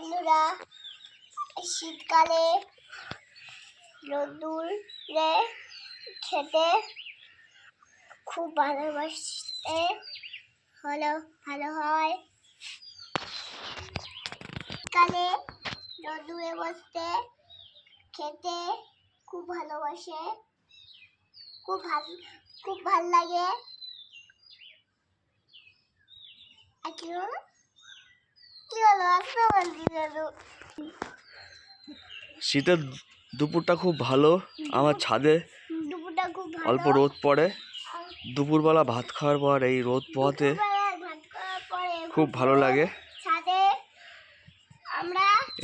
বন্ধুরা, শীতকালে রোদ্দুরে খেতে খুব ভালোবাসতে ভালো হয়। শীতকালে রোদ্দুরে বসতে খেতে খুব ভালোবাসে, খুব ভাল লাগে। শীতের দুপুরটা খুব ভালো। আমার ছাদে অল্প রোদ পড়ে। দুপুরবেলা ভাত খাওয়ার পর এই রোদ পোহাতে খুব ভালো লাগে।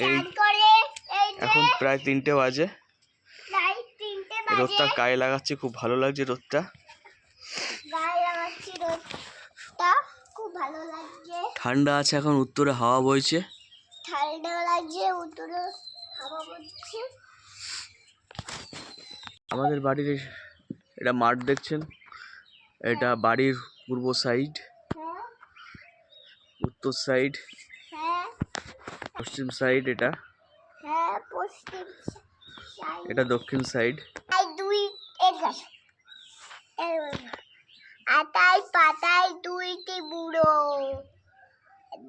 এই এখন প্রায় 3টে বাজে। রোদটা গায়ে লাগাচ্ছে, খুব ভালো লাগছে রোদটা। ঠান্ডা আছে, এখন উত্তরে হাওয়া বইছে। আমাদের বাড়ির এটা মাঠ দেখছেন, এটা বাড়ির পূর্ব সাইড, উত্তর সাইড, পশ্চিম সাইড, এটা দক্ষিণ সাইড। আটাই পাতায় দুইটি বুড়ো,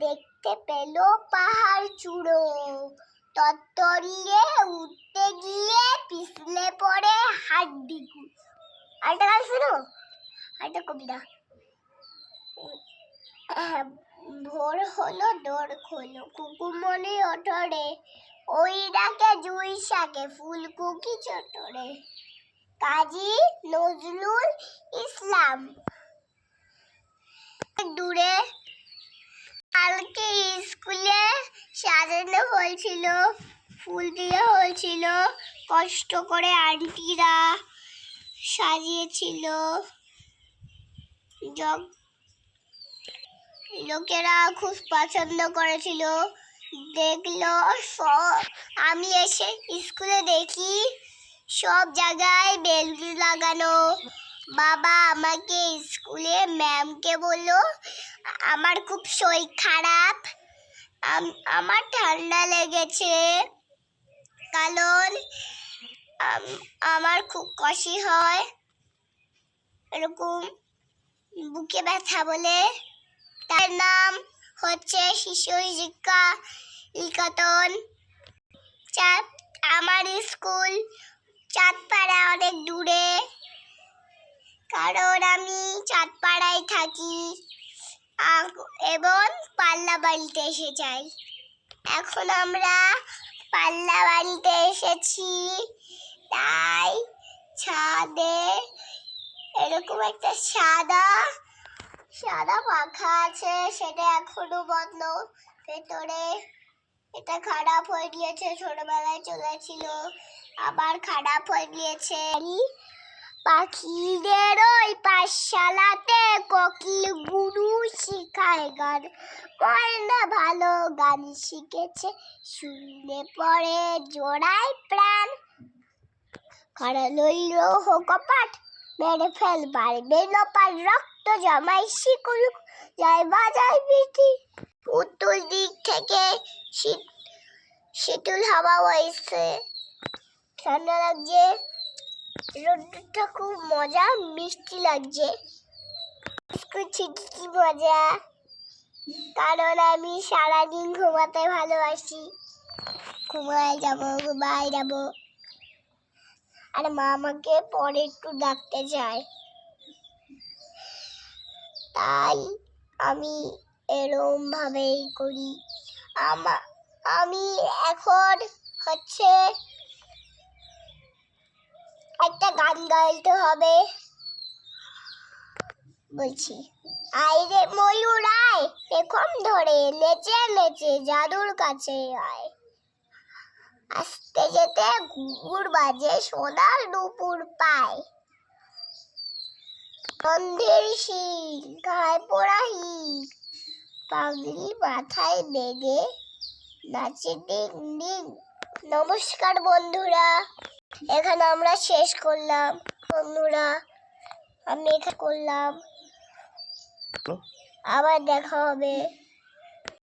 দেখতে পেল পাহাড় চূড়ো, তত্তরিয়ে উঠতে গিয়ে পিছলে পড়ে হাড্ডি। আরেকটা গান শুনো, আরেকটা কবিতা। ভোর হলো, দোর খোলো, কুকুমনি ওঠরে, ওই ডাকে জুই শাকে ফুলকুকি চটরে। কাজী নজরুল ইসলাম। দূরে কালকে স্কুলে সাজানো হয়েছিল, ফুল দিয়ে হয়েছিল, কষ্ট করে আন্টিরা সাজিয়েছিল। লোকেরা খুব পছন্দ করেছিল। দেখলো আমি এসে স্কুলে দেখি সব জায়গায় বেলুন লাগানো। বাবা আমাকে স্কুলে ম্যামকে বললো আমার খুব শরীর খারাপ, আমার ঠান্ডা লেগেছে, কারণ আমার খুব কাশি হয়, এরকম বুকে ব্যথা বলে। তার নাম হচ্ছে শিশু শিক্ষা নিকেতন। আমার স্কুল চাঁদপাড়া অনেক দূরে, কারণ আমি চাঁদপাড়ায় থাকি এবং পাল্লা বাড়িতে এসে যাই। এখন আমরা পাল্লা বাড়িতে এসেছি, তাই ছাদে এরকম একটা সাদা পাখা আছে, সেটা এখনো বন্ধ। ভেতরে এটা খারাপ হয়ে গিয়েছে, ছোটবেলায় চলেছিল, আবার খারাপ হয়ে গিয়েছে। পাখিদের ওই পাঠশালাতে কোকিল গুরু শিখায় গান, ময়না ভালো গান শিখেছে, শুনলে পরে জোড়ায় প্রাণ। খরা লইল কপাট, মেরে ফেল পারবে লোপার, রক্ত জমাই শিকুল যায় বাজায় বিটি। উত্তর দিক থেকে শীতল হাওয়া বইছে, ঠান্ডা লাগছে, রোদটা খুব মজা, মিষ্টি লাগছে। কি মজা, কারণ আমি সারাদিন ঘুমাতে ভালোবাসি। ঘুমাই যাবো, আর মা আমাকে পরে একটু ডাকতে চায়, তাই আমি এরম ভাবেই করি। আমি এখন হচ্ছে একটা গান গাইতে হবে, বলছি। আইরে ময়ূর আয়, পেখম ধরে নেচে নেচে জাদুর কাছে আয়, আসতে যেতে ঘুঘুর বাজে সোনার দুপুর পায়। বন্ধের শিল গায়ে পোড়া হিল, পাগড়ি মাথায় বেঁধে নাচে ডিং ডিং। নমস্কার বন্ধুরা, এখানে আমরা শেষ করলাম। বন্ধুরা, আমি এখানে করলাম, আবার দেখা হবে।